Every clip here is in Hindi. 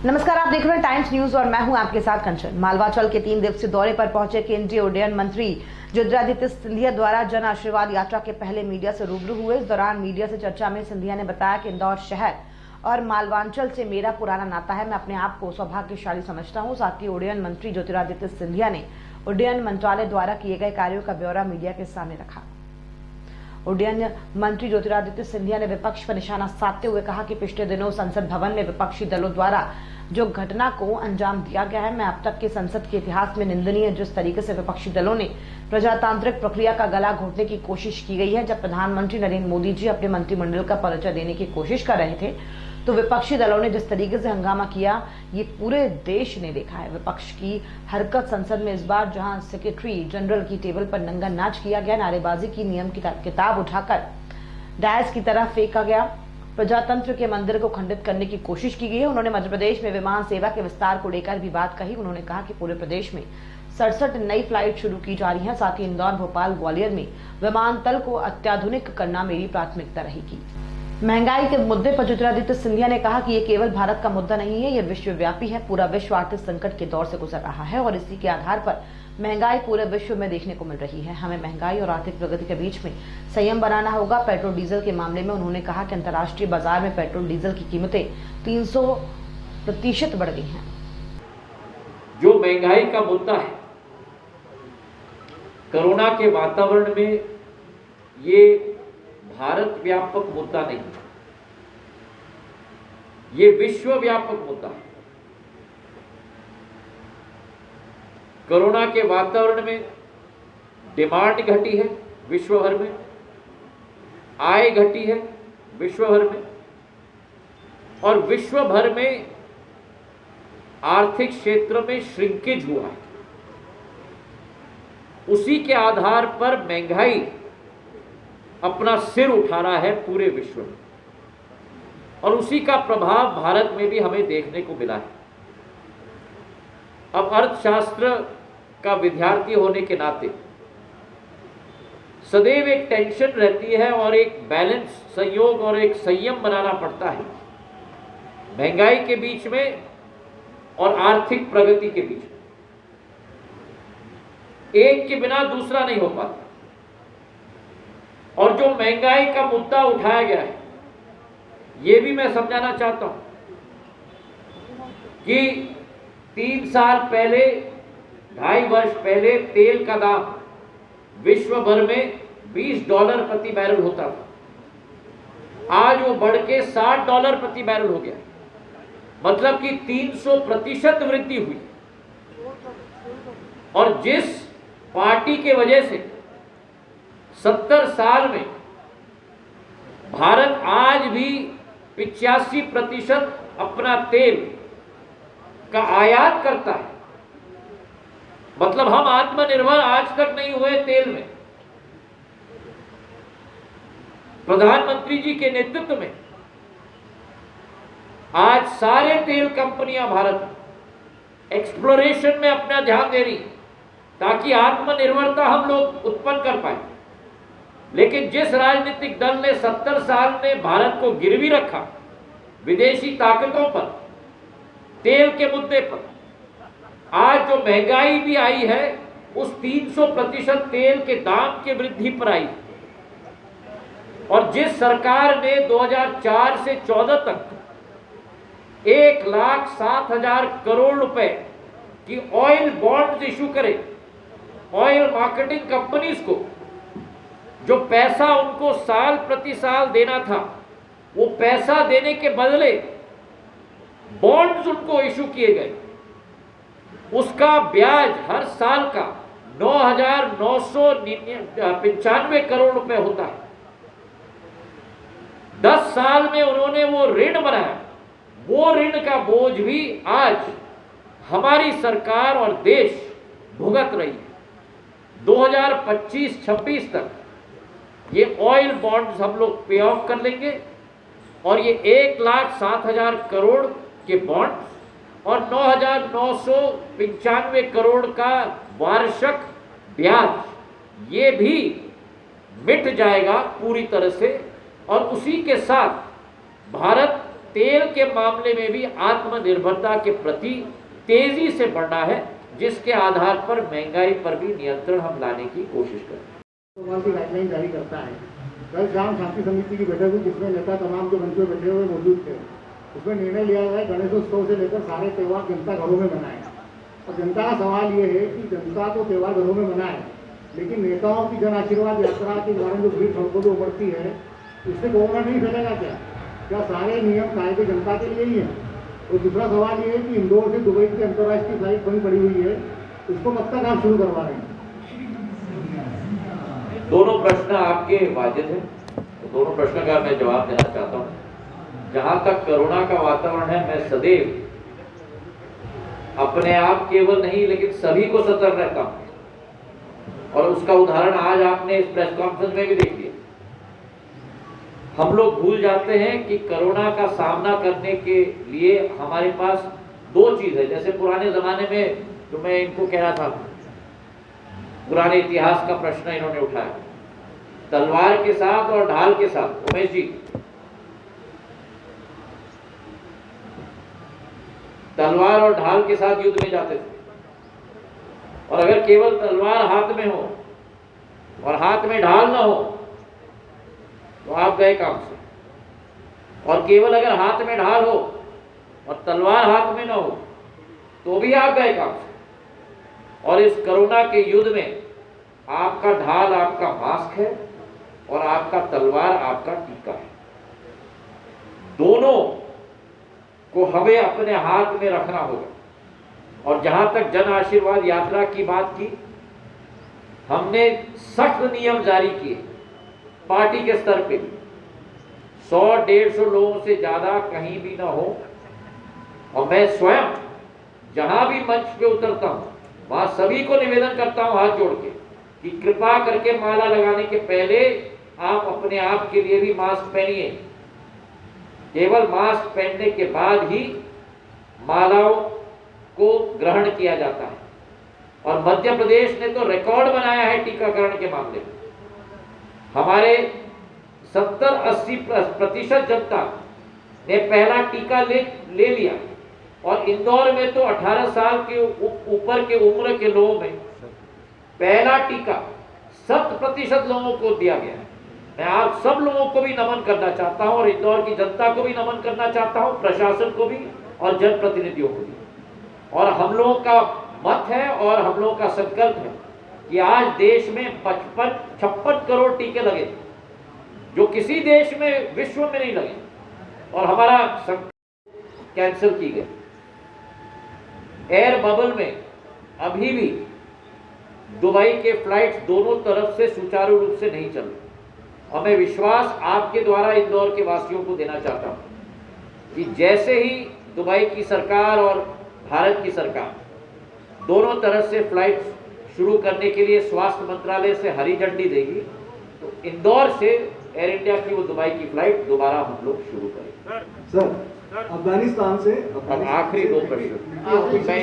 नमस्कार, आप देख रहे हैं टाइम्स न्यूज और मैं हूं आपके साथ कंचन। मालवाचल के 3 दिवसीय दौरे पर पहुंचे केंद्रीय उड्डयन मंत्री ज्योतिरादित्य सिंधिया द्वारा जन आशीर्वाद यात्रा के पहले मीडिया से रूबरू हुए। इस दौरान मीडिया से चर्चा में सिंधिया ने बताया कि इंदौर शहर और मालवांचल से मेरा पुराना नाता है। मैं अपने आप को सौभाग्यशाली समझता हूँ। साथ ही उड्डयन मंत्री ज्योतिरादित्य सिंधिया ने उड्डयन मंत्रालय द्वारा किए गए कार्यों का ब्यौरा मीडिया के सामने रखा। उड्डयन मंत्री ज्योतिरादित्य सिंधिया ने विपक्ष पर निशाना साधते हुए कहा कि पिछले दिनों संसद भवन में विपक्षी दलों द्वारा जो घटना को अंजाम दिया गया है, मैं अब तक के संसद के इतिहास में निंदनीय। जिस तरीके से विपक्षी दलों ने प्रजातांत्रिक प्रक्रिया का गला घोटने की कोशिश की गई है। जब प्रधानमंत्री नरेंद्र मोदी जी अपने मंत्रिमंडल का परिचय देने की कोशिश कर रहे थे तो विपक्षी दलों ने जिस तरीके से हंगामा किया, ये पूरे देश ने देखा है। विपक्ष की हरकत संसद में इस बार जहां सेक्रेटरी जनरल की टेबल पर नंगा नाच किया गया, नारेबाजी की नियम की किताब उठाकर डायस की तरफ फेंका गया, प्रजातंत्र के मंदिर को खंडित करने की कोशिश की गई है। उन्होंने मध्य प्रदेश में विमान सेवा के विस्तार को लेकर भी बात कही। उन्होंने कहा कि पूरे प्रदेश में 67 नई फ्लाइट शुरू की जा रही हैं। साथ ही इंदौर, भोपाल, ग्वालियर में विमानतल को अत्याधुनिक करना मेरी प्राथमिकता रहेगी। महंगाई के मुद्दे पर ज्योतिरादित्य सिंधिया ने कहा कि ये केवल भारत का मुद्दा नहीं है, यह विश्वव्यापी है। पूरा विश्व आर्थिक संकट के दौर से गुजर रहा है और इसी के आधार पर महंगाई पूरे विश्व में देखने को मिल रही है। हमें महंगाई और आर्थिक प्रगति के बीच में संयम बनाना होगा। पेट्रोल डीजल के मामले में उन्होंने कहा कि अंतर्राष्ट्रीय बाजार में पेट्रोल डीजल की कीमतें 300% बढ़ गई हैं। जो महंगाई का मुद्दा है, कोरोना के वातावरण में ये भारत व्यापक मुद्दा नहीं, ये विश्व व्यापक मुद्दा है। कोरोना के वातावरण में डिमांड घटी है विश्व भर में, आय घटी है विश्व भर में, और विश्व भर में आर्थिक क्षेत्र में श्रिंकेज हुआ है। उसी के आधार पर महंगाई अपना सिर उठा रहा है पूरे विश्व में, और उसी का प्रभाव भारत में भी हमें देखने को मिला है। अब अर्थशास्त्र का विद्यार्थी होने के नाते सदैव एक टेंशन रहती है और एक बैलेंस, संयोग और एक संयम बनाना पड़ता है महंगाई के बीच में और आर्थिक प्रगति के बीच में। एक के बिना दूसरा नहीं हो पाता। और जो महंगाई का मुद्दा उठाया गया है, ये भी मैं समझाना चाहता हूं कि 3 साल पहले, 2.5 वर्ष पहले तेल का दाम विश्व भर में $20 प्रति बैरल होता था। आज वो बढ़ के $60 प्रति बैरल हो गया, मतलब कि 300% वृद्धि हुई। और जिस पार्टी के वजह से 70 साल में भारत आज भी 85% अपना तेल का आयात करता है, मतलब हम आत्मनिर्भर आज तक नहीं हुए तेल में। प्रधानमंत्री जी के नेतृत्व में आज सारे तेल कंपनियां भारत एक्सप्लोरेशन में अपना ध्यान दे रही ताकि आत्मनिर्भरता हम लोग उत्पन्न कर पाए। लेकिन जिस राजनीतिक दल ने 70 साल में भारत को गिरवी रखा विदेशी ताकतों पर, तेल के मुद्दे पर, आज जो महंगाई भी आई है उस 300% तेल के दाम के वृद्धि पर आई। और जिस सरकार ने 2004 से 14 तक 1,07,000 करोड़ रुपए की ऑयल बॉन्ड्स इशू करे, ऑयल मार्केटिंग कंपनीज को जो पैसा उनको साल प्रति साल देना था, वो पैसा देने के बदले बॉन्ड्स उनको इशू किए गए। उसका ब्याज हर साल का 9,995 करोड़ रुपए होता है। 10 साल में उन्होंने वो ऋण बनाया। वो ऋण का बोझ भी आज हमारी सरकार और देश भुगत रही है। 2025-26 तक ये ऑयल बॉन्ड्स हम लोग पे ऑफ कर लेंगे और ये 1,07,000 करोड़ के बॉन्ड्स और 9,995 करोड़ का वार्षिक ब्याज, ये भी मिट जाएगा पूरी तरह से। और उसी के साथ भारत तेल के मामले में भी आत्मनिर्भरता के प्रति तेजी से बढ़ना है, जिसके आधार पर महंगाई पर भी नियंत्रण हम लाने की कोशिश करें। की गाइडलाइन जारी करता है। कल शाम शांति समिति की बैठक हुई, जिसमें नेता तमाम जो मंच में बैठे हुए मौजूद थे। उसमें निर्णय लिया गया गणेशोत्सव से लेकर सारे त्यौहार जनता घरों में मनाए। और जनता का सवाल ये है कि जनता तो त्यौहार घरों में मनाए, लेकिन नेताओं की जन आशीर्वाद यात्रा के दौरान जो भीड़ खड़कों उमड़ती है, इससे कोरोना नहीं फैलेगा क्या सारे नियम कायदे जनता के लिए ही हैं? और दूसरा सवाल ये है कि इंदौर से दुबई की अंतर्राष्ट्रीय फ्लाइट बंद पड़ी हुई है, उसको कब तक आप शुरू करवा रहे हैं? दोनों प्रश्न आपके वाजिब हैं, तो दोनों प्रश्न का मैं जवाब देना चाहता हूँ। जहाँ तक कोरोना का वातावरण है, मैं सदैव अपने आप केवल नहीं लेकिन सभी को सतर्क रहता हूँ, और उसका उदाहरण आज आपने इस प्रेस कॉन्फ्रेंस में भी देख लिया। हम लोग भूल जाते हैं कि कोरोना का सामना करने के लिए हमारे पास दो चीज है। जैसे पुराने जमाने में, जो मैं इनको कह रहा था, पुराने इतिहास का प्रश्न इन्होंने उठाया, तलवार के साथ और ढाल के साथ। उमेश जी, तलवार और ढाल के साथ युद्ध में जाते थे, और अगर केवल तलवार हाथ में हो और हाथ में ढाल ना हो तो आप गए काम से, और केवल अगर हाथ में ढाल हो और तलवार हाथ में ना हो तो भी आप गए काम से। और इस कोरोना के युद्ध में आपका ढाल आपका मास्क है और आपका तलवार आपका टीका है। दोनों को हमें अपने हाथ में रखना होगा। और जहां तक जन आशीर्वाद यात्रा की बात की, हमने सख्त नियम जारी किए पार्टी के स्तर पे। 100-150 लोगों से ज्यादा कहीं भी ना हो। और मैं स्वयं जहां भी मंच पे उतरता हूं, वहां सभी को निवेदन करता हूं हाथ जोड़ के कि कृपा करके माला लगाने के पहले आप अपने आप के लिए भी मास्क पहनिए। केवल मास्क पहनने के बाद ही मालाओं को ग्रहण किया जाता है। और मध्य प्रदेश ने तो रिकॉर्ड बनाया है टीकाकरण के मामले में। हमारे 70-80% जनता ने पहला टीका ले लिया, और इंदौर में तो 18 साल के ऊपर के उम्र के लोगों में पहला टीका 100% लोगों को दिया गया है। मैं आप सब लोगों को भी नमन करना चाहता हूं, और इंदौर की जनता को भी नमन करना चाहता हूं, प्रशासन को भी और जनप्रतिनिधियों को भी। और हम लोगों का मत है और हम लोगों का संकल्प है कि आज देश में 56 करोड़ टीके लगे, जो किसी देश में विश्व में नहीं लगे, और हमारा कैंसिल की गई। एयर बबल में अभी भी दुबई के फ्लाइट्स दोनों तरफ से सुचारू रूप से नहीं चल रहे। और मैं विश्वास आपके द्वारा इंदौर के वासियों को देना चाहता हूं कि जैसे ही दुबई की सरकार और भारत की सरकार दोनों तरफ से फ्लाइट शुरू करने के लिए स्वास्थ्य मंत्रालय से हरी झंडी देगी, तो इंदौर से एयर इंडिया की वो दुबई की फ्लाइट दोबारा हम लोग शुरू करेंगे। सर, अफगानिस्तान से अब आखिरी दो प्रश्न मैं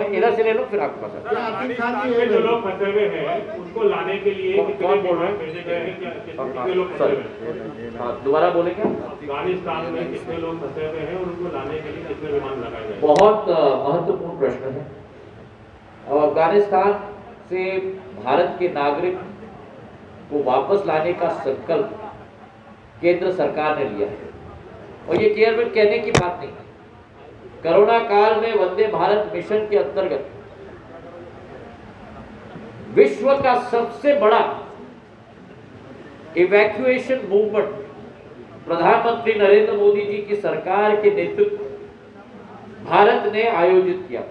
इधर से ले लूं, फिर आपके पास। अफगानिस्तान में जो लोग फंसे हुए हैं उनको लाने के लिए कौन बोल रहे हैं? भेजे गए हैं? कितने लोग फंसे हुए हैं? हाँ, दोबारा बोले क्या? अफगानिस्तान में कितने लोग फंसे हुए हैं और उनको लाने के लिए कितने विमान लगाए गए? बहुत महत्वपूर्ण प्रश्न है। और अफगानिस्तान से भारत के नागरिक को वापस लाने का संकल्प केंद्र सरकार ने लिया है, और ये केवल कहने की बात नहीं है। कोरोना काल में वंदे भारत मिशन के अंतर्गत विश्व का सबसे बड़ा इवैक्यूएशन मूवमेंट प्रधानमंत्री नरेंद्र मोदी जी की सरकार के नेतृत्व भारत ने आयोजित किया।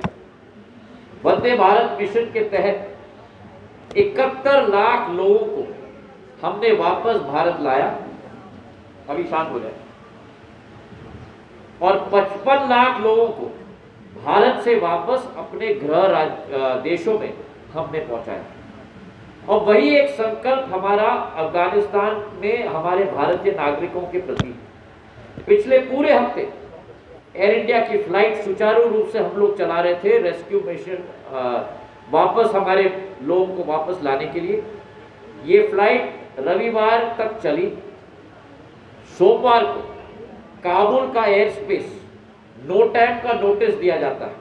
वंदे भारत मिशन के तहत 71 लाख लोगों को हमने वापस भारत लाया, अभी शांत हो जाए, और 55 लाख लोगों को भारत से वापस अपने गृह देशों में हमने पहुंचाया। और वही एक संकल्प हमारा अफगानिस्तान में हमारे भारतीय नागरिकों के प्रति। पिछले पूरे हफ्ते एयर इंडिया की फ्लाइट सुचारू रूप से हम लोग चला रहे थे, रेस्क्यू मिशन वापस हमारे लोगों को वापस लाने के लिए। ये फ्लाइट रविवार तक चली, सोमवार को काबुल का एयर स्पेस नो टाइम का नोटिस दिया जाता है।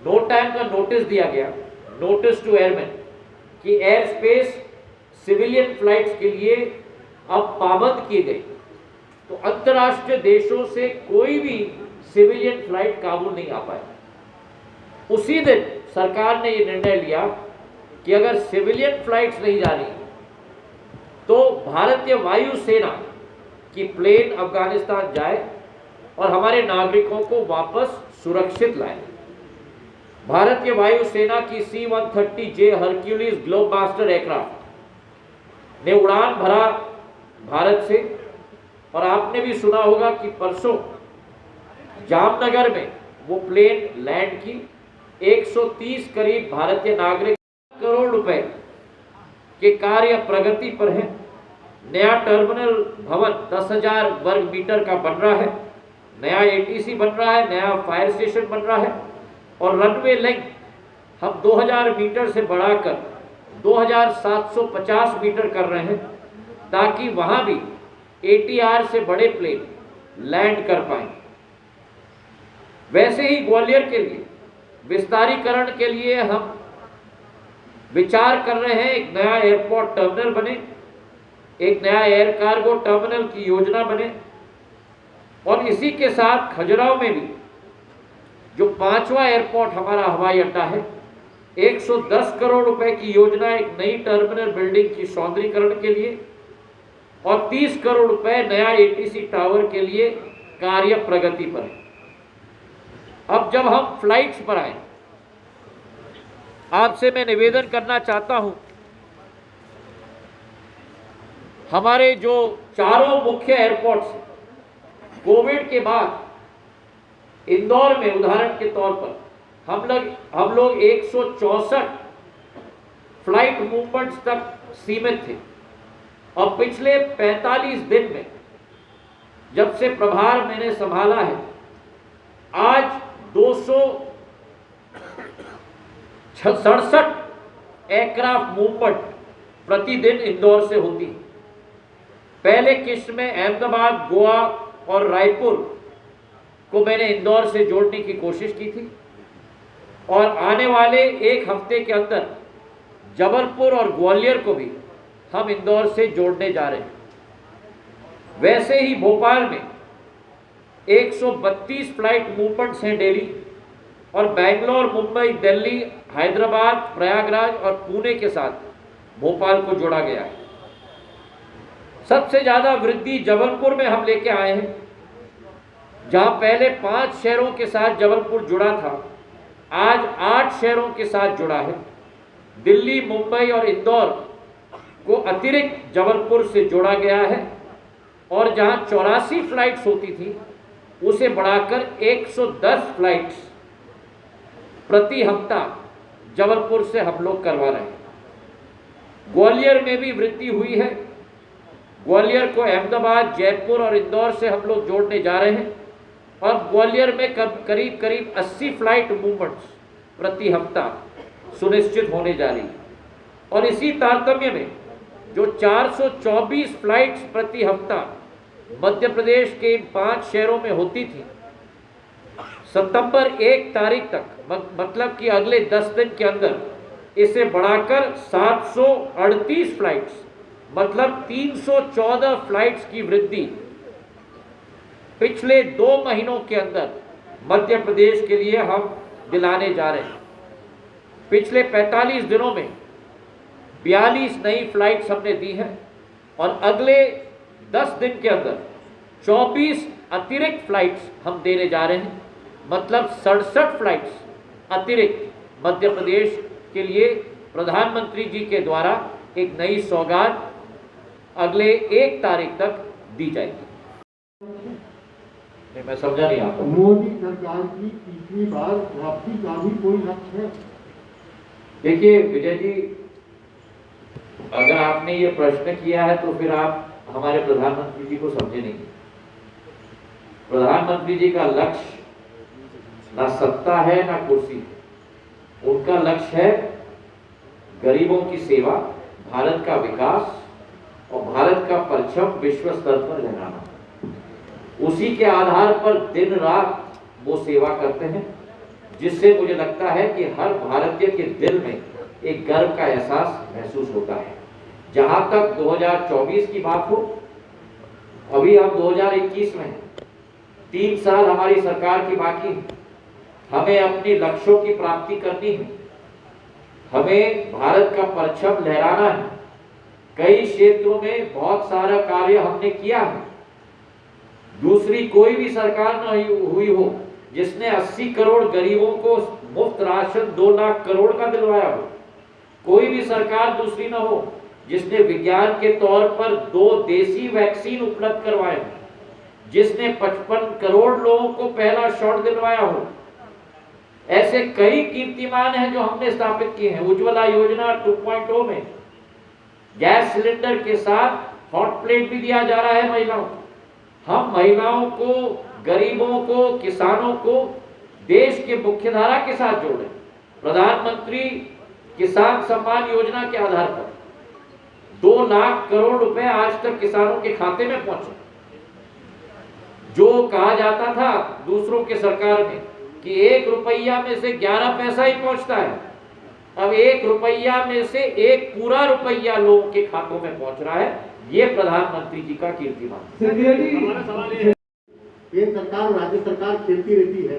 नो टाइम का नोटिस दिया गया, नोटिस टू एयरमैन, कि एयर स्पेस सिविलियन फ्लाइट्स के लिए अब पाबंद की गई। तो अंतर्राष्ट्रीय देशों से कोई भी सिविलियन फ्लाइट काबुल नहीं आ पाए। उसी दिन सरकार ने ये निर्णय लिया कि अगर सिविलियन फ्लाइट्स नहीं जा रही तो भारतीय वायुसेना की प्लेन अफगानिस्तान जाए और हमारे नागरिकों को वापस सुरक्षित लाए। भारतीय वायुसेना की C-130J हरक्यूलिस ग्लोबमास्टर एयरक्राफ्ट ने उड़ान भरा भारत से, और आपने भी सुना होगा कि परसों जामनगर में वो प्लेन लैंड की। 130 करीब भारतीय नागरिक करोड़ रुपए के कार्य प्रगति पर है। नया टर्मिनल भवन 10,000 वर्ग मीटर का बन रहा है, नया ATC बन रहा है, नया फायर स्टेशन बन रहा है, और रनवे लेंथ हम 2000 मीटर से बढ़ाकर 2750 मीटर कर रहे हैं, ताकि वहां भी ATR से बड़े प्लेन लैंड कर पाए। वैसे ही ग्वालियर के लिए विस्तारीकरण के लिए हम विचार कर रहे हैं, एक नया एयरपोर्ट टर्मिनल बने, एक नया एयर कार्गो टर्मिनल की योजना बने, और इसी के साथ खजुराहो में भी जो 5वां एयरपोर्ट हमारा हवाई अड्डा है, 110 करोड़ रुपए की योजना एक नई टर्मिनल बिल्डिंग की सौंदर्यीकरण के लिए, और 30 करोड़ रुपए नया ATC टावर के लिए कार्य प्रगति पर। अब जब हम फ्लाइट्स पर आए, आपसे मैं निवेदन करना चाहता हूं, हमारे जो चारों मुख्य एयरपोर्ट्स कोविड के बाद इंदौर में उदाहरण के तौर पर हम लोग 164 फ्लाइट मूवमेंट्स तक सीमित थे, और पिछले 45 दिन में जब से प्रभार मैंने संभाला है, आज 267 एयरक्राफ्ट मूवमेंट प्रतिदिन इंदौर से होती है। पहले किस्त में अहमदाबाद, गोवा और रायपुर को मैंने इंदौर से जोड़ने की कोशिश की थी, और आने वाले एक हफ्ते के अंदर जबलपुर और ग्वालियर को भी हम इंदौर से जोड़ने जा रहे हैं। वैसे ही भोपाल में 132 फ्लाइट मूवमेंट्स हैं डेली, और बेंगलोर, मुंबई, दिल्ली, हैदराबाद, प्रयागराज और पुणे के साथ भोपाल को जोड़ा गया है। सबसे ज़्यादा वृद्धि जबलपुर में हम लेके आए हैं, जहां पहले 5 शहरों के साथ जबलपुर जुड़ा था, आज 8 शहरों के साथ जुड़ा है। दिल्ली, मुंबई और इंदौर को अतिरिक्त जबलपुर से जोड़ा गया है, और जहां 84 फ्लाइट्स होती थी उसे बढ़ाकर 110 फ्लाइट्स प्रति हफ्ता जबलपुर से हम लोग करवा रहे हैं। ग्वालियर में भी वृद्धि हुई है। ग्वालियर को अहमदाबाद, जयपुर और इंदौर से हम लोग जोड़ने जा रहे हैं, और ग्वालियर में करीब 80 फ्लाइट मूवमेंट्स प्रति हफ्ता सुनिश्चित होने जा रही है। और इसी तारतम्य में जो 424 फ्लाइट्स प्रति हफ्ता मध्य प्रदेश के इन 5 शहरों में होती थी, सितंबर 1 तारीख तक, मतलब कि अगले 10 दिन के अंदर इसे बढ़ाकर 738 फ्लाइट्स, मतलब 314 फ्लाइट्स की वृद्धि पिछले 2 महीनों के अंदर मध्य प्रदेश के लिए हम दिलाने जा रहे हैं। पिछले 45 दिनों में 42 नई फ्लाइट्स हमने दी हैं, और अगले 10 दिन के अंदर 24 अतिरिक्त फ्लाइट्स हम देने जा रहे हैं, मतलब 67 फ्लाइट्स अतिरिक्त मध्य प्रदेश के लिए प्रधानमंत्री जी के द्वारा एक नई सौगात अगले 1 तारीख तक दी जाएगी। नहीं, मैं समझा नहीं आपको। मोदी सरकार की तीसरी बार वापसी का भी कोई लक्ष्य है? देखिए विजय जी, अगर आपने ये प्रश्न किया है तो फिर आप हमारे प्रधानमंत्री जी को समझे नहीं। प्रधानमंत्री जी का लक्ष्य ना सत्ता है ना कुर्सी है। उनका लक्ष्य है गरीबों की सेवा, भारत का विकास और भारत का परचम विश्व स्तर पर लहराना। उसी के आधार पर दिन रात वो सेवा करते हैं, जिससे मुझे लगता है कि हर भारतीय के दिल में एक गर्व का एहसास महसूस होता है। जहां तक 2024 की बात हो, अभी हम 2021 में 3 साल हमारी सरकार की बाकी है। हमें अपने लक्ष्यों की प्राप्ति करनी है, हमें भारत का परचम लहराना है। कई क्षेत्रों में बहुत सारा कार्य हमने किया है। दूसरी कोई भी सरकार न हुई हो जिसने 80 करोड़ गरीबों को मुफ्त राशन 2 लाख करोड़ का दिलवाया हो। कोई भी सरकार दूसरी न हो जिसने विज्ञान के तौर पर 2 देसी वैक्सीन उपलब्ध करवाए हो, जिसने 55 करोड़ लोगों को पहला शॉट दिलवाया हो। ऐसे कई कीर्तिमान हैं जो हमने स्थापित किए हैं। उज्ज्वला योजना 2.0 में गैस सिलेंडर के साथ हॉट प्लेट भी दिया जा रहा है महिलाओं को। हम महिलाओं को, गरीबों को, किसानों को देश के मुख्यधारा के साथ जोड़े। प्रधानमंत्री किसान सम्मान योजना के आधार पर 2 लाख करोड़ रुपए आज तक किसानों के खाते में पहुंचे। जो कहा जाता था दूसरों के सरकार में कि 1 रुपया में से 11 पैसा ही पहुंचता है, अब 1 रुपया में से 1 पूरा रुपया लोगों के खातों में पहुंच रहा है। ये प्रधानमंत्री जी का कीर्तिमान। हमारा सवाल ये है, केंद्र सरकार और राज्य सरकार खेलती रहती है।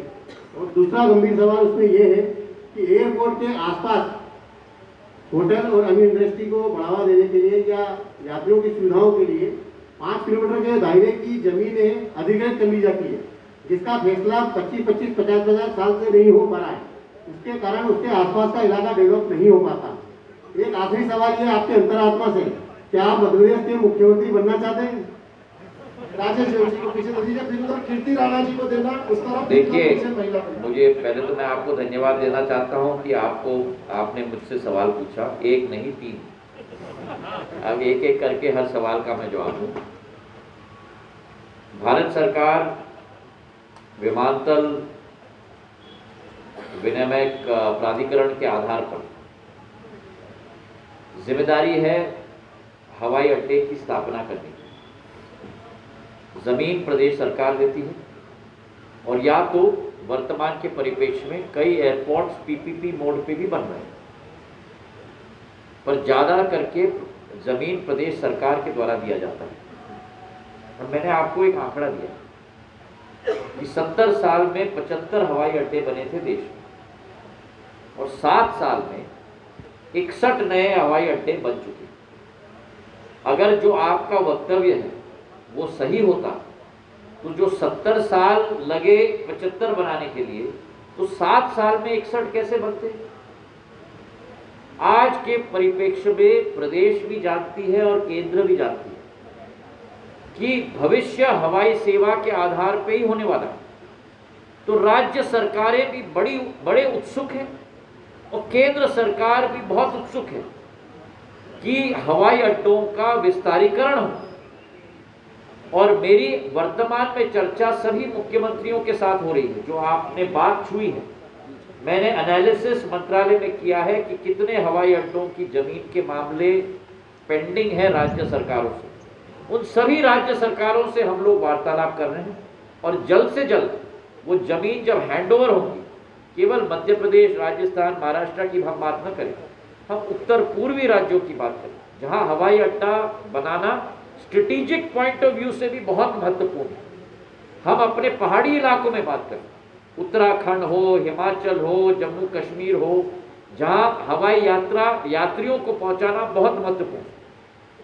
और दूसरा गंभीर सवाल उसमें यह है कि एयरपोर्ट के आसपास होटल और अन्य इंडस्ट्री को बढ़ावा देने के लिए या यात्रियों की सुविधाओं के लिए 5 किलोमीटर के दायरे की जमीनें अधिग्रहित कर ली जाती है, जिसका फैसला 25-50 साल से नहीं हो पा रहा है। उसके कारण उसके आसपास का इलाका डेवलप नहीं हो पाता। एक आखिरी सवाल ये आपके अंतरात्मा से, क्या आप मध्य प्रदेश के मुख्यमंत्री बनना चाहते हैं? राजेश जोशी को पीछे दीजिए, फिर उधर कीर्ति राणा जी को देना, उस तरफ देखिए, पीछे महिला को। मुझे पहले तो मैं आपको धन्यवाद देना चाहता हूं कि आपने मुझसे सवाल पूछा, 1 नहीं 3। अब एक एक करके हर सवाल का मैं जवाब दूं। भारत सरकार विमानतल विनियामक प्राधिकरण के आधार पर जिम्मेदारी है हवाई अड्डे की स्थापना करने की। जमीन प्रदेश सरकार देती है, और या तो वर्तमान के परिप्रेक्ष्य में कई एयरपोर्ट्स पीपीपी मोड पे भी बन रहे हैं, पर ज्यादा करके जमीन प्रदेश सरकार के द्वारा दिया जाता है। और मैंने आपको एक आंकड़ा दिया कि 70 साल में 75 हवाई अड्डे बने थे देश में, और 7 साल में 61 नए हवाई अड्डे बन चुके। अगर जो आपका वक्तव्य है वो सही होता तो जो 70 साल लगे 75 बनाने के लिए, तो 7 साल में 61 कैसे बनते? आज के परिप्रेक्ष्य में प्रदेश भी जानती है और केंद्र भी जानती है कि भविष्य हवाई सेवा के आधार पर ही होने वाला है। तो राज्य सरकारें भी बड़े उत्सुक हैं और केंद्र सरकार भी बहुत उत्सुक है कि हवाई अड्डों का विस्तारीकरण हो। और मेरी वर्तमान में चर्चा सभी मुख्यमंत्रियों के साथ हो रही है। जो आपने बात छुई है, मैंने एनालिसिस मंत्रालय में किया है कि कितने हवाई अड्डों की जमीन के मामले पेंडिंग है राज्य सरकारों से। उन सभी राज्य सरकारों से हम लोग वार्तालाप कर रहे हैं, और जल्द से जल्द वो जमीन जब हैंडओवर होगी, केवल मध्य प्रदेश, राजस्थान, महाराष्ट्र की हम बात न करें, हम उत्तर पूर्वी राज्यों की बात करें, जहां हवाई अड्डा बनाना स्ट्रेटेजिक पॉइंट ऑफ व्यू से भी बहुत महत्वपूर्ण है। हम अपने पहाड़ी इलाकों में बात करें, उत्तराखंड हो, हिमाचल हो, जम्मू कश्मीर हो, जहां हवाई यात्रियों को पहुंचाना बहुत महत्वपूर्ण है।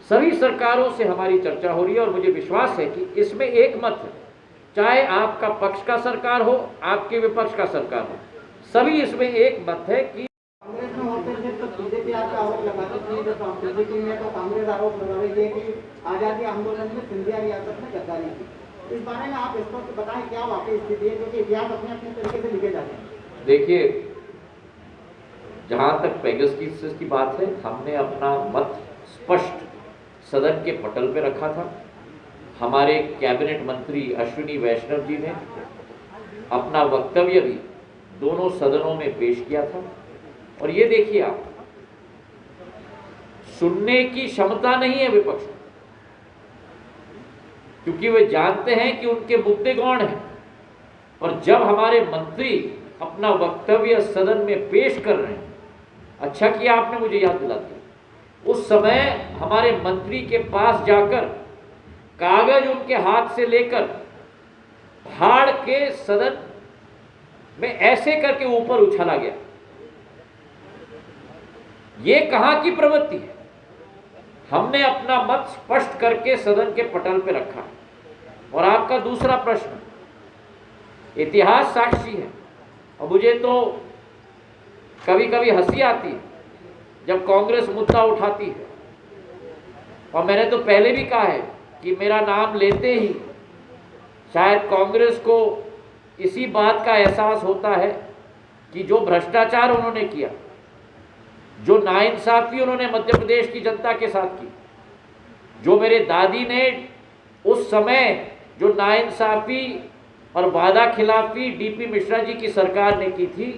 सभी सरकारों से हमारी चर्चा हो रही है, और मुझे विश्वास है कि इसमें एक मत है, चाहे आपका पक्ष का सरकार हो, आपके विपक्ष का सरकार हो, सभी इसमें एक मत है कि कांग्रेस में होते थे तो बीजेपी आपका आरोप लगाती थी, तो बीजेपी में तो कांग्रेस आरोप लगा रही है कि आजादी आंदोलन में सिंधिया रियासत में गद्दारी की। इस बारे में आप स्पष्ट बताएं, क्या वाकई स्थिति है, क्योंकि इतिहास अपने अपने तरीके से लिखे जाते हैं। देखिए, जहां तक पेगासस की बात है, हमने अपना मत स्पष्ट सदन के पटल पे रखा था। हमारे कैबिनेट मंत्री अश्विनी वैष्णव जी ने अपना वक्तव्य भी दोनों सदनों में पेश किया था। और ये देखिए, आप सुनने की क्षमता नहीं है विपक्ष, क्योंकि वे जानते हैं कि उनके मुद्दे कौन हैं। और जब हमारे मंत्री अपना वक्तव्य सदन में पेश कर रहे हैं, अच्छा किया आपने मुझे याद दिला दिया, उस समय हमारे मंत्री के पास जाकर कागज उनके हाथ से लेकर फाड़ के सदन में ऐसे करके ऊपर उछाला गया। ये कहां की प्रवृत्ति है? हमने अपना मत स्पष्ट करके सदन के पटल पे रखा। और आपका दूसरा प्रश्न, इतिहास साक्षी है। और मुझे तो कभी कभी हंसी आती है जब कांग्रेस मुद्दा उठाती है। और मैंने तो पहले भी कहा है कि मेरा नाम लेते ही शायद कांग्रेस को इसी बात का एहसास होता है कि जो भ्रष्टाचार उन्होंने किया, जो नाइंसाफी उन्होंने मध्य प्रदेश की जनता के साथ की, जो मेरे दादी ने उस समय जो नाइंसाफी और वादा खिलाफी डीपी मिश्रा जी की सरकार ने की थी,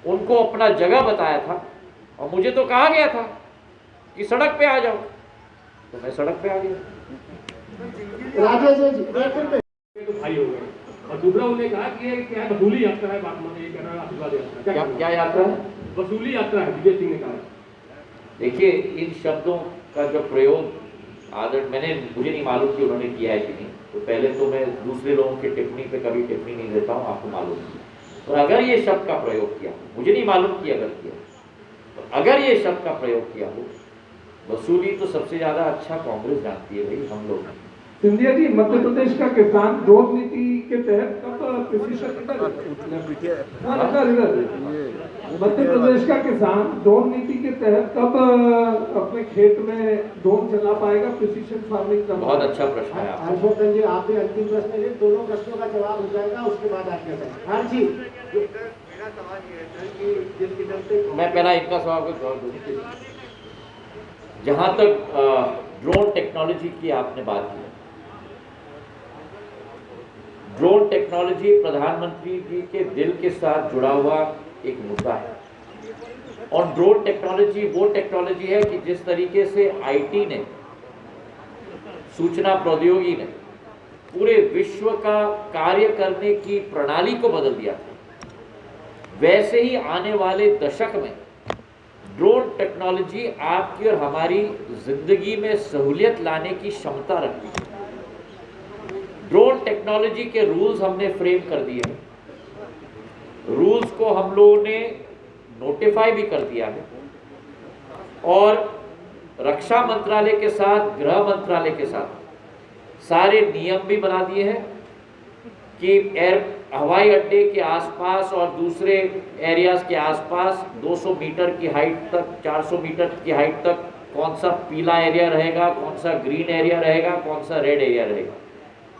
उनको अपना जगह बताया था। और मुझे तो कहा गया था कि सड़क पे आ जाओ, तो मैं सड़क पे आ गया। राजेश जी, एक मिनट। तो भाई हो गए। और दूसरा उन्होंने कहा कि ये क्या वसूली यात्रा है, बात माने, ये कह रहा है आशीर्वाद यात्रा। क्या यात्रा है? वसूली यात्रा है, विजय सिंह ने कहा। देखिए, इन शब्दों का जो प्रयोग मुझे नहीं मालूम कि उन्होंने किया है कि नहीं। तो पहले तो मैं दूसरे लोगों की टिप्पणी पे कभी टिप्पणी नहीं देता हूँ, आपको मालूम है। और अगर ये शब्द का प्रयोग किया, मुझे नहीं मालूम कि अगर किया, तो अगर ये शब्द का प्रयोग किया हो, वसूली तो सबसे ज्यादा अच्छा कांग्रेस जानती है भाई, हम लोग। सिंधिया जी, मध्य प्रदेश का किसान ड्रोन नीति के तहत कब प्रिसीशन मध्य प्रदेश का किसान ड्रोन नीति के तहत कब अपने खेत में ड्रोन चला पाएगा, प्रिसीशन फार्मिंग का? बहुत अच्छा प्रश्न है आपका। हर्षवर्धन जी, आप भी अंतिम प्रश्न ले, दोनों प्रश्नों का जवाब हो जाएगा, उसके बाद आप क्या करें? हाँ जी, मेरा सवाल ये है कि जिसके चलते मैं पहला इनका सवाल को जवाब दूँ। जहाँ तक ड्रोन टेक्नोलॉजी की आपने बात की, ड्रोन टेक्नोलॉजी प्रधानमंत्री जी के दिल के साथ जुड़ा हुआ एक मुद्दा है। और ड्रोन टेक्नोलॉजी वो टेक्नोलॉजी है कि जिस तरीके से आईटी ने, सूचना प्रौद्योगिकी ने पूरे विश्व का कार्य करने की प्रणाली को बदल दिया था, वैसे ही आने वाले दशक में ड्रोन टेक्नोलॉजी आपकी और हमारी जिंदगी में सहूलियत लाने की क्षमता रखती है। ड्रोन टेक्नोलॉजी के रूल्स हमने फ्रेम कर दिए हैं। रूल्स को हम लोगों ने नोटिफाई भी कर दिया है। और रक्षा मंत्रालय के साथ, गृह मंत्रालय के साथ सारे नियम भी बना दिए हैं कि हवाई अड्डे के आसपास और दूसरे एरियाज के आसपास 200 मीटर की हाइट तक, 400 मीटर की हाइट तक कौन सा पीला एरिया रहेगा, कौन सा ग्रीन एरिया रहेगा, कौन सा रेड एरिया रहेगा।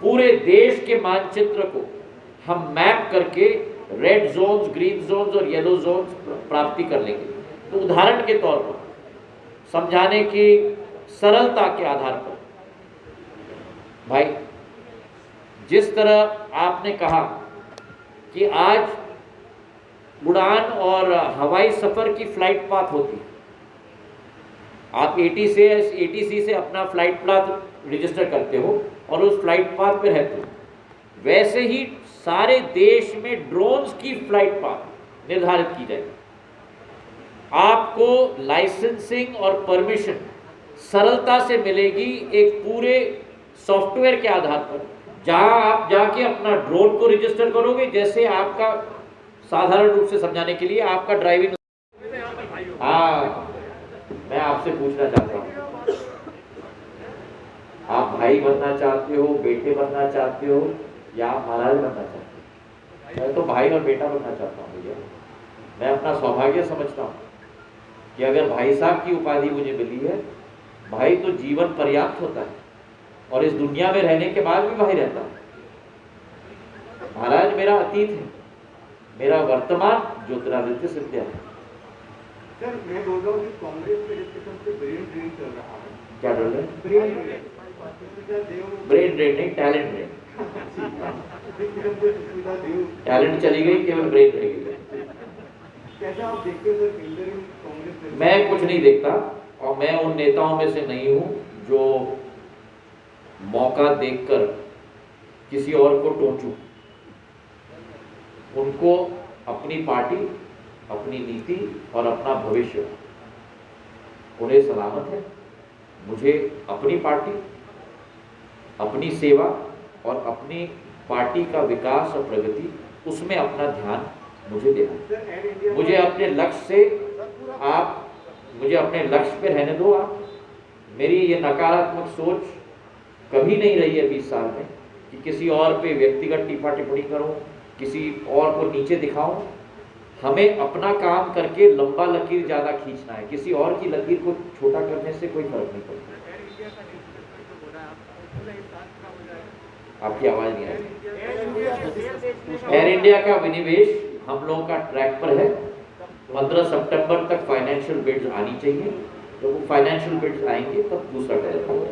पूरे देश के मानचित्र को हम मैप करके रेड जोन्स, ग्रीन जोन्स और येलो जोन्स प्राप्ति कर लेंगे। तो उदाहरण के तौर पर, समझाने की सरलता के आधार पर, भाई जिस तरह आपने कहा कि आज उड़ान और हवाई सफर की फ्लाइट पाथ होती है, आप एटीसी से अपना फ्लाइट पाथ रजिस्टर करते हो और उस फ्लाइट पाथ पे रहते हो, वैसे ही सारे देश में ड्रोन्स की फ्लाइट पाथ निर्धारित की जाएगी। आपको लाइसेंसिंग और परमिशन सरलता से मिलेगी एक पूरे सॉफ्टवेयर के आधार पर, जहां आप जाके अपना ड्रोन को रजिस्टर करोगे। जैसे आपका, साधारण रूप से समझाने के लिए, आपका ड्राइविंग, हाँ, मैं आपसे पूछना चाहता हूँ, आप भाई बनना चाहते हो, बेटे बनना चाहते हो, या आप महाराज बनना चाहते हो? मैं तो भाई और बेटा बनना चाहता हूँ भैया। मैं अपना सौभाग्य समझता हूँ कि अगर भाई साहब की उपाधि मुझे मिली है, भाई तो जीवन पर्याप्त होता है और इस दुनिया में रहने के बाद भी भाई रहता है। महाराज मेरा अतीत है, मेरा वर्तमान ज्योतिरादित्य सिंधिया है। सर, मैं बोल रहा हूँ कि कांग्रेस के डिस्कशन से ब्रेन ड्रेन चल रहा है। क्या बोल रहे हैं? ब्रेन ब्रेन ड्रेन नहीं, टैलेंट ड्रेन। टैलेंट चली गई, केवल ब्रेन रह गई। कैसा आप देखते हो सर इंटरिम कांग्रेस? मैं कुछ नहीं देखता और मैं उन नेताओं में से नहीं हूं जो मौका देखकर किसी और को टोचूं, उनको अपनी पार्टी, अपनी नीति और अपना भविष्य उन्हें सलामत है। मुझे अपनी पार्टी, अपनी सेवा और अपनी पार्टी का विकास और प्रगति, उसमें अपना ध्यान मुझे देना है। मुझे अपने लक्ष्य से आप मुझे अपने लक्ष्य पे रहने दो। आप मेरी ये नकारात्मक सोच कभी नहीं रही है 20 साल में कि किसी और पे व्यक्तिगत टीपा टिप्पणी करूं, किसी और को नीचे दिखाऊं। हमें अपना काम करके लंबा लकीर ज़्यादा खींचना है, किसी और की लकीर को छोटा करने से कोई फर्क नहीं पड़ता। आपकी आवाज़ नहीं आई। एयर इंडिया का विनिवेश हम लोगों का ट्रैक पर है। 15 सितंबर तक फाइनेंशियल बिड्स आनी चाहिए। तो वो फाइनेंशियल बिड्स आएंगे तब दूसरा टैरिफ होगा।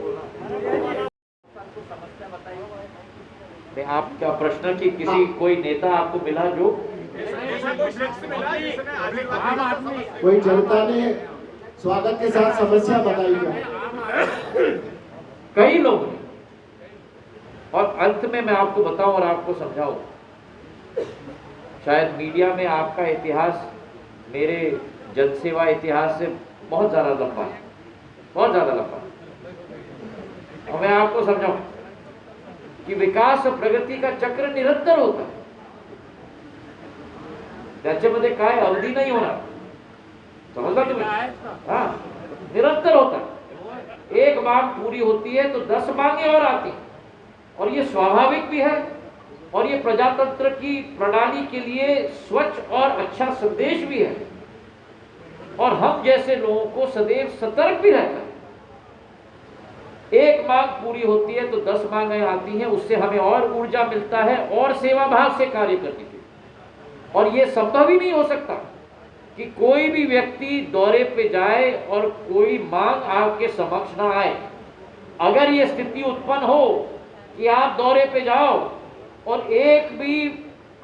मैं आपका प्रश्न कि किसी कोई नेता आपको मिला जो कोई जनता ने स्वागत के साथ समस्या बताई है? कई लोग हैं। और अंत में मैं आपको बताऊं और आपको समझाऊं, शायद मीडिया में आपका इतिहास मेरे जनसेवा इतिहास से बहुत ज़्यादा लंबा है, बहुत ज़्यादा लंबा है। और मैं आपको समझाऊं कि विकास और प्रगति का चक्र निरंतर होता है। त्याच्यामध्ये काय अवधि नहीं होना, समझला तुम्हें? हाँ, निरंतर होता है। एक मांग पूरी होती है तो 10 मांगे और आती हैं, और ये स्वाभाविक भी है और ये प्रजातंत्र की प्रणाली के लिए स्वच्छ और अच्छा संदेश भी है। और हम जैसे लोगों को सदैव सतर्क भी रहता है। एक मांग पूरी होती है तो 10 मांगें आती हैं, उससे हमें और ऊर्जा मिलता है और सेवा भाव से कार्य करने के लिए। और ये संभव ही नहीं हो सकता कि कोई भी व्यक्ति दौरे पे जाए और कोई मांग आपके समक्ष ना आए। अगर ये स्थिति उत्पन्न हो कि आप दौरे पे जाओ और एक भी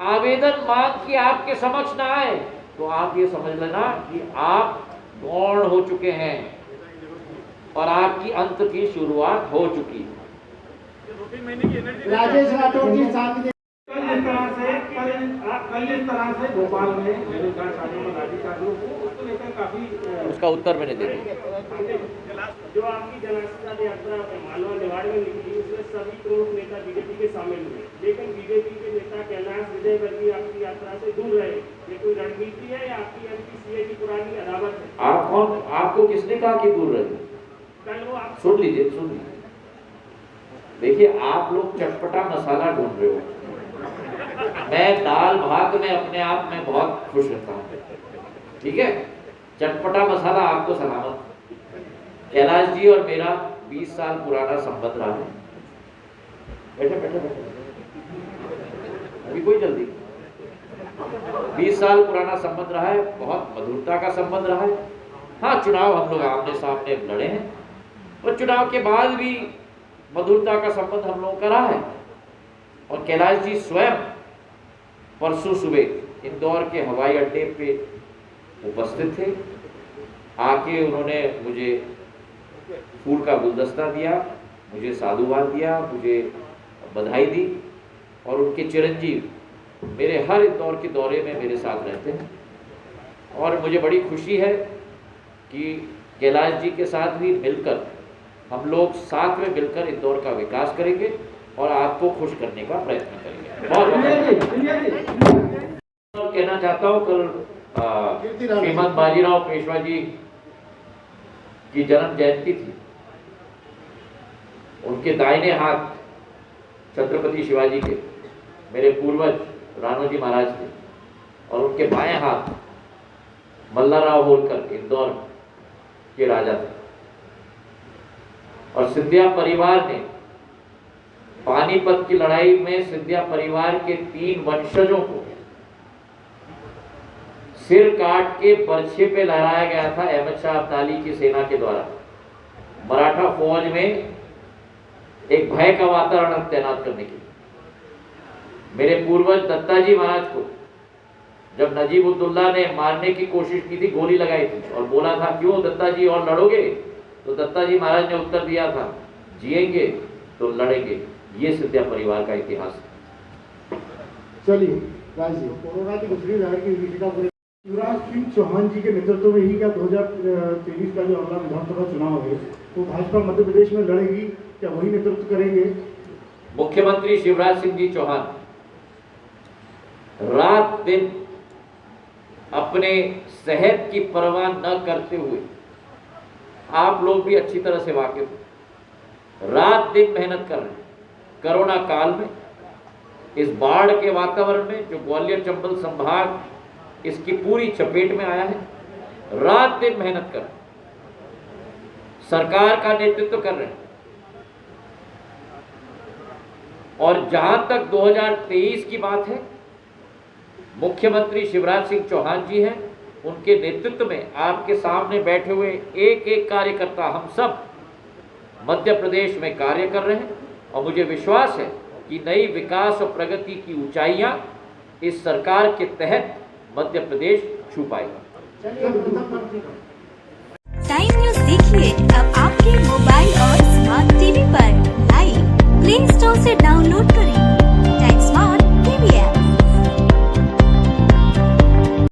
आवेदन मांग की आपके समक्ष ना आए, तो आप ये समझ लेना कि आप गौण हो चुके हैं और आपकी अंत की शुरुआत हो चुकी है। राजेश राठौर जी साथ में कल जिस तरह से भोपाल में मेरे शादियों में लाठीचार्जों को उसको लेकर काफी उसका उत्तर मैंने दे दिया। जो आपकी जनआशीर्वाद यात्रा मालवा निवाड़ में निकली, उसमें सभी प्रमुख नेता बीजेपी के शामिल हुए, लेकिन बीजेपी के नेता कैलाश विजयवर्गीय आपकी यात्रा से दूर रहे। ये कोई रणनीति है या आपकी एमपीसीए की पुरानी अदावत है? आप कौन, आपको किसने कहा कि दूर रहे? कल वो आप सुन लीजिए, सुन लीजिए। देखिए, आप लोग चटपटा मसाला ढूंढ रहे हो। मैं दाल भात में अपने आप में बहुत खुश रहता हूँ, ठीक है। चटपटा मसाला आपको सलामत। कैलाश जी और मेरा 20 साल पुराना संबंध रहा है। बैठे बैठे बैठे, अभी कोई जल्दी। 20 साल पुराना संबंध रहा है, बहुत मधुरता का संबंध रहा है। हाँ, चुनाव हम लोग आमने सामने लड़े हैं और चुनाव के बाद भी मधुरता का संबंध हम लोगों का रहा है। और कैलाश जी स्वयं परसों सुबह इंदौर के हवाई अड्डे पे उपस्थित थे। आके उन्होंने मुझे फूल का गुलदस्ता दिया, मुझे साधुवाद दिया, मुझे बधाई दी। और उनके चिरंजीव मेरे हर इंदौर के दौरे में मेरे साथ रहते हैं। और मुझे बड़ी खुशी है कि कैलाश जी के साथ भी मिलकर हम लोग साथ में मिलकर इंदौर का विकास करेंगे और आपको खुश करने का प्रयत्न करेंगे। बहुत कहना चाहता हूँ, कल श्रीमंत बाजीराव पेशवा जी की जन्म जयंती थी। उनके दाहिने हाथ छत्रपति शिवाजी के मेरे पूर्वज राणोजी महाराज थे और उनके बाएं हाथ मल्लाराव होलकर इंदौर के राजा थे। और सिंधिया परिवार ने पानीपत की लड़ाई में सिंधिया परिवार के 3 वंशजों को सिर काट के बर्छे पे लहराया गया था अहमद शाह अब्दाली की सेना के द्वारा। मराठा फौज में एक भय का वातावरण तैनात करने के लिए मेरे पूर्वज दत्ताजी महाराज को जब नजीब उद्दौला ने मारने की कोशिश की थी, गोली लगाई थी और बोला था क्यों दत्ताजी और लड़ोगे, तो दत्ताजी महाराज ने उत्तर दिया था जिएंगे तो लड़ेंगे। ये सिंधिया परिवार का इतिहास है। चलिए राज जी, कोरोना की दूसरी लहर की विभीषिका पूरे शिवराज सिंह चौहान जी के नेतृत्व में ही क्या 2023 का जो अगला विधानसभा चुनाव है वो भाजपा मध्य प्रदेश में लड़ेगी, क्या वही नेतृत्व करेंगे? मुख्यमंत्री शिवराज सिंह जी चौहान रात दिन अपने सेहत की परवाह न करते हुए, आप लोग भी अच्छी तरह से वाकिफ हैं, रात दिन मेहनत कर रहे हैं। कोरोना काल में, इस बाढ़ के वातावरण में जो ग्वालियर चंबल संभाग इसकी पूरी चपेट में आया है, रात दिन मेहनत कर रहे हैं, सरकार का नेतृत्व कर रहे हैं। और जहां तक 2023 की बात है, मुख्यमंत्री शिवराज सिंह चौहान जी हैं, उनके नेतृत्व में आपके सामने बैठे हुए एक एक कार्यकर्ता, हम सब मध्य प्रदेश में कार्य कर रहे हैं। और मुझे विश्वास है कि नई विकास और प्रगति की ऊंचाइयां इस सरकार के तहत मध्य प्रदेश छू पाएगा। टाइम न्यूज देखिए अब आपके मोबाइल और स्मार्ट टीवी पर लाइव प्ले स्टोर से डाउनलोड करें।